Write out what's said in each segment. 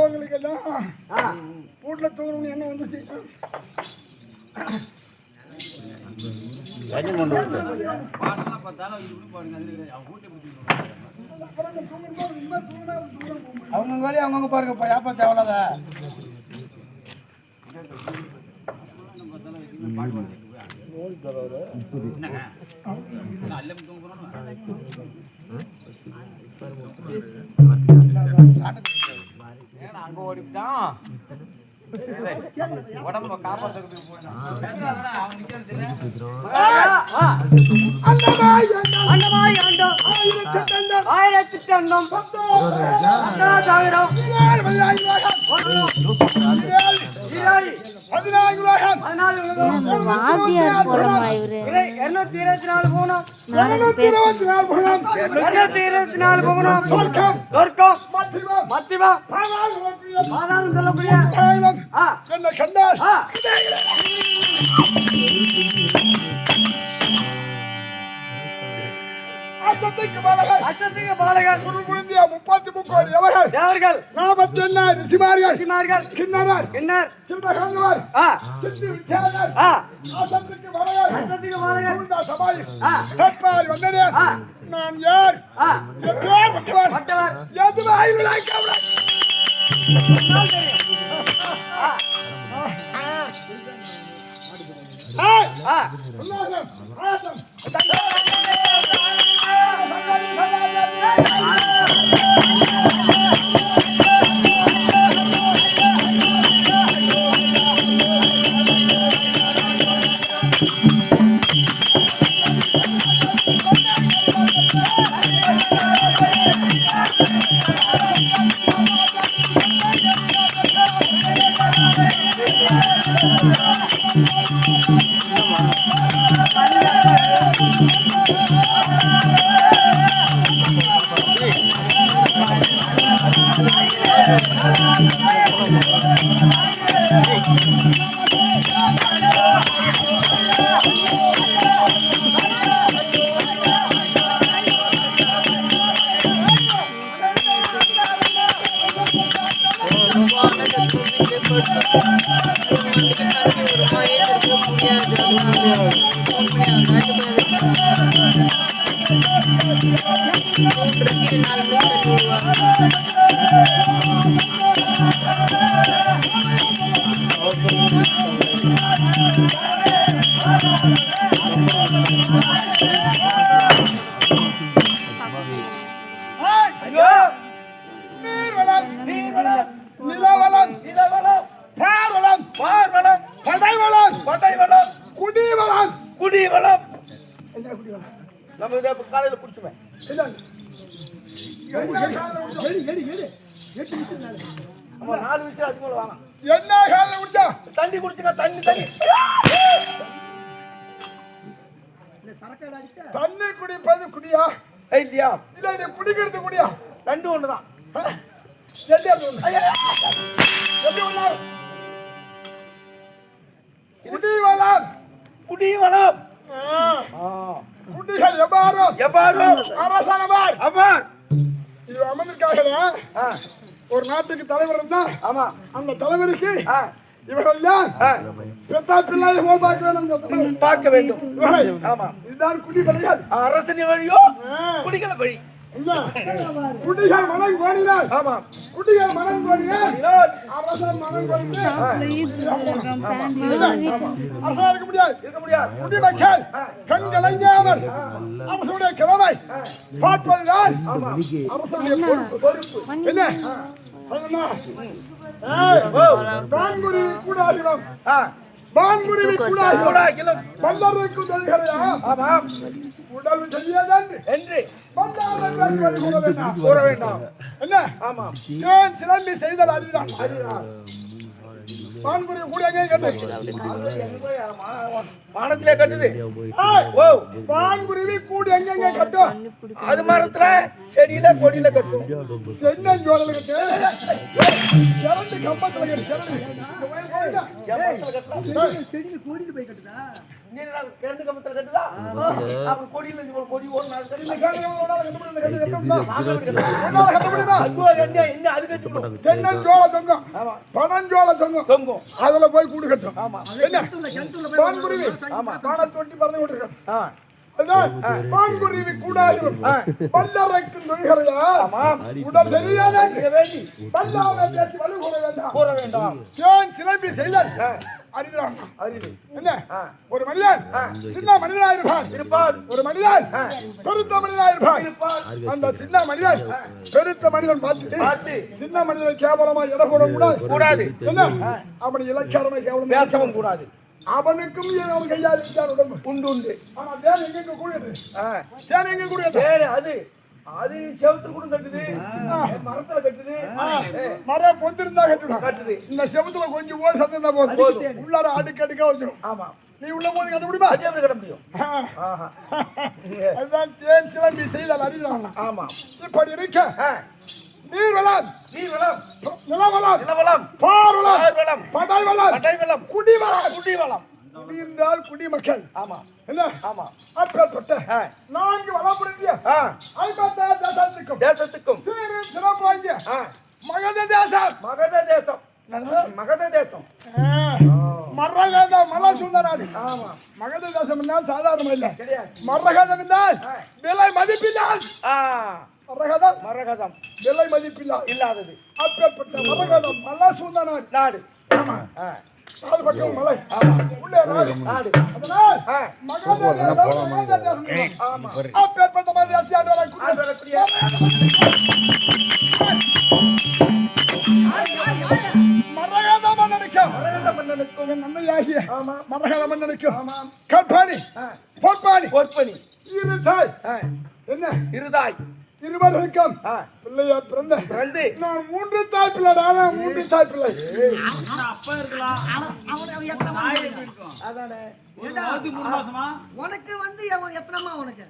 உங்களுக்கு எல்லாம் வீட்டுல தூங்கணும்னு என்ன வந்துச்சு? அவங்க வேலையை அவங்கவுங்க பாருங்க. யாப்பா தேவலாத அங்க ஓடிட்டான். உடம்ப காப்பாத்துறதுக்கு நான் யார்? தண்ணி குடிச்சுக்க தண்ணி தண்ணி குடிப்பது குடியா இல்லையா? இல்ல நீ குடிக்கிறது குடியா? ரெண்டு ஒண்ணுதான். குடிவளம் குடிவளம் குடிகள் எவ்வாறு அரசனவார் அவ்வாறு இது அமர்ந்திருக்காக ஒரு நாட்டுக்கு தலைவர் இருந்தா அந்த தலைவருக்கு இவரெல்லாம் பெத்தா பிள்ளையை போல் பார்க்க வேண்டும். ஆமா இதுதான் குடி வழிகள். அரசன் வழியோ குடிகள வழி. குடிகள் மனம் கோணினார். ஆமா, குடிகள் மனம் கோணினார். அரசன் மனம் கோணிட்டு அரசா இருக்க முடியாது. குடிமக்கள் கண்கலங்காமல் அரசுடைய கடமை பார்ப்பதுதான் அரசுடைய பொறுப்பு. என்ன பான்குருவி கூடாகிலும் பான்குருவி கூடாகிலும் மல்லருக்கும் தொழுகிறையா? ஆமாம், உடல் செய்யதென்று என்று கூற வேண்டாம். என்ன? ஆமாம், ஏன் சிலம்பி செய்தல் அறிகிறான். பான்குருவி கூட எங்கே கட்டுது? வானத்திலே கட்டுது. பான்குருவி கூடு எங்க கட்டும்? அது மரத்துல, செடியில, கொடியில கட்டும். தென்னஞ்சோலையில கட்டு, இரண்டு கம்பத்துல கட்டு. செடி கொடியில போய் கட்டுதா? இரண்டு கம்பத்துல கட்டுதா? அப்புறம் கொடியில கொடி ஒரு நாள் தென்னஞ்சோலை தொங்கும், பனஞ்சோலை தொங்கும். அதுல போய் கூடு கட்டும். பான்குருவி காணத்தொட்டி பறந்து கொண்டிருக்கும். பான்குருவி கூடாகிலும் பல்லரைக்கும் தொழுகிறையா? உடல் சரியான கூற வேண்டாம். ஏன் சிலம்பி செய்தால் அறிகிறான். என்ன? ஒரு மனிதன் சின்ன மனிதனாயிருப்பான். ஒரு மனிதன் பெருத்த மனிதனாயிருப்பான். அந்த சின்ன மனிதன் பெருத்த மனிதன் பார்த்து சின்ன மனிதனை கேவலமா இட போட கூடாது. என்ன? அவன் இலக்காரமா கேவலம் பேசவும் கூடாது. அவனுக்கும் அவன் கையால் உடம்பு உண்டு உண்டு. ஆனா தேன் எங்க கூடியது? தேன் எங்க கூடியது? அது செவுத்துல கூட கட்டுது, மரத்துல கட்டுது. மரம் பொந்திருந்தா கட்டுது. இந்த செவுத்துல கொஞ்சம் போது சத்தம் போதும், உள்ளார அடுக்கடுக்கா வச்சிடும். ஆமா, நீ உள்ள போது கட்ட முடியுமா? கட்ட முடியும். அதுதான் தேன் சிலம்பி செய்தால் அறிகிறான். ஆமா, இப்படி இருக்க நீர்வளம், நிலவளம், பார்வளம், படைவளம், குடிவளம் என்றால் குடிமக்கள். ஆமா, என்ன? ஆமா, அப்பேற்பட்ட 4 வளம் புரிந்திய 50 தேசத்துக்கும் சிறப்பு வாங்கிய மகத தேசம். மரகத மலை சுந்தராடி. ஆமா, மகத தேசம் என்றால் சாதாரணம் இல்லை. மரகதம் என்றால் விலை மதிப்பில்லால். மரகதம் விலை மதிப்பில்லாதது. அப்பேற்பட்ட மரகதம் மலை சுந்தர நாடு. ஆமா, நாலு பக்கம் மலை, உள்ளே நாடு. அதனால் மகத தேசம். ஆமா, அப்பேற்பட்ட மரகத மன்னனுக்கும் நன்மையாகிய மரகத மன்னனுக்கும் கற்பாணி பொற்பாணி இருதாய். என்ன? இருவருக்கும் பிள்ளையார் பிறந்து நான் 3 தாய் பிள்ளை. 3 தாய் பிள்ளை. உனக்கு வந்து எத்தனைமா? உனக்கு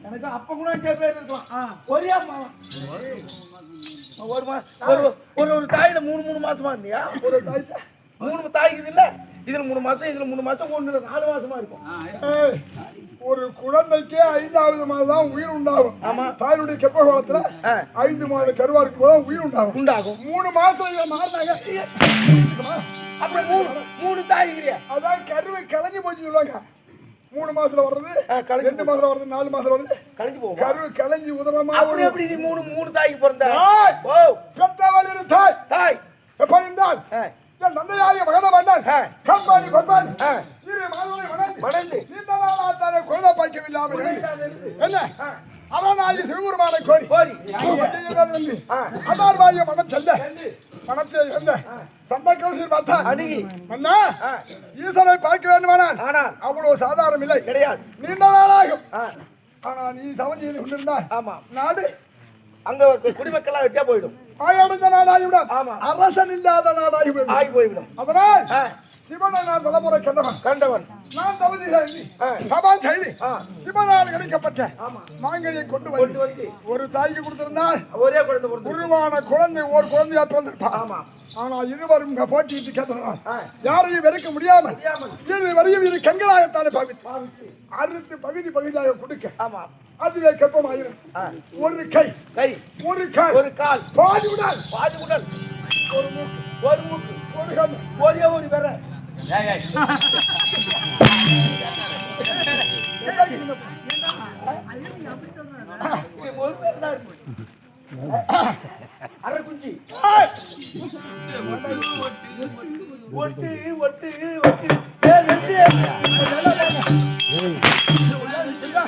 எனக்கு அப்ப கூட பேர் இருக்கலாம். ஒரு தாயில 3 மாசமா இருந்தியா? ஒரு தாய் 3 தாய் இது இல்ல, இதுல 3 மாசம், இதுல 3 மாசம், 4 மாசமா இருக்கும். ஒரு குழந்தைக்கு 5வது மாதம் தான் உயிர் உண்டாகும். ஆமா, தாயினுடைய கெப்ப காலத்துல 5 மாத கருவா இருக்கும் போது உயிர் உண்டாகும். 3 மாசம் மாறினாங்க. அப்புறம் 3 தாய்கிறியா? அதான் கருவை கலைஞ்சு போச்சு சொல்லுவாங்க. 3 மாசத்துல வர்றது, 2 மாசத்துல வர்றது, 4 மாசத்துல வருது, கலைஞ்சு போகும். கருவு கலைஞ்சு உதரமா. அப்படி எப்படி நீ 3 தாய்க்கு பிறந்த? பெத்தவள் தாய் எப்ப இருந்தால் நந்தையாய மகத மன்னன் கம்பானி பொன்பானி இரு மகனை வணங்கி நீண்ட நாளாத்தானே குழந்தை பாய்க்கவில்லாமல் என்ன அரணாயி சிவபெருமானை கோரி அடார்வாய மனம் செல்ல மனத்தை இருந்த சண்டை கௌசியில் பார்த்தா அணுகி மன்னா ஈசனை பார்க்க வேண்டுமானால் அவ்வளவு சாதாரணம் இல்லை, கிடையாது, நீண்ட நாளாகும். ஆனா நீ சமம் செய்து கொண்டிருந்தால் ஆமா நாடு அங்க குடிமக்கள் வெட்டியா போயிடும். ஆயடைந்த நாடாகிவிடும். அரசன் இல்லாத நாடாகி போய்விடும். அதனால் சிவனை நான் பலமுறை கண்டவன். நான் தகுதி செய்து சிவனால் கிடைக்கப்பட்ட மாங்கனியை கொண்டு வந்து ஒரு தாய்க்கு கொடுத்திருந்தால் ஒரே உருவான குழந்தை ஒரு குழந்தையா பிறந்திருப்பான். ஆனா இருவரும் போட்டிட்டு கேட்டதால் யாரையும் வெறுக்க முடியாமல் இருவரையும் இரு கண்களாகத்தானே பாவித்து அறுத்து பகுதியாக கொடுக்க அதுவே கற்பமாயிரும். ஒரு கை ஒரு கால் பாதி உடல் ஒரு மூக்கு ஒரு கண் ஒரே ஒரு பெற உள்ளே இருக்கின்ற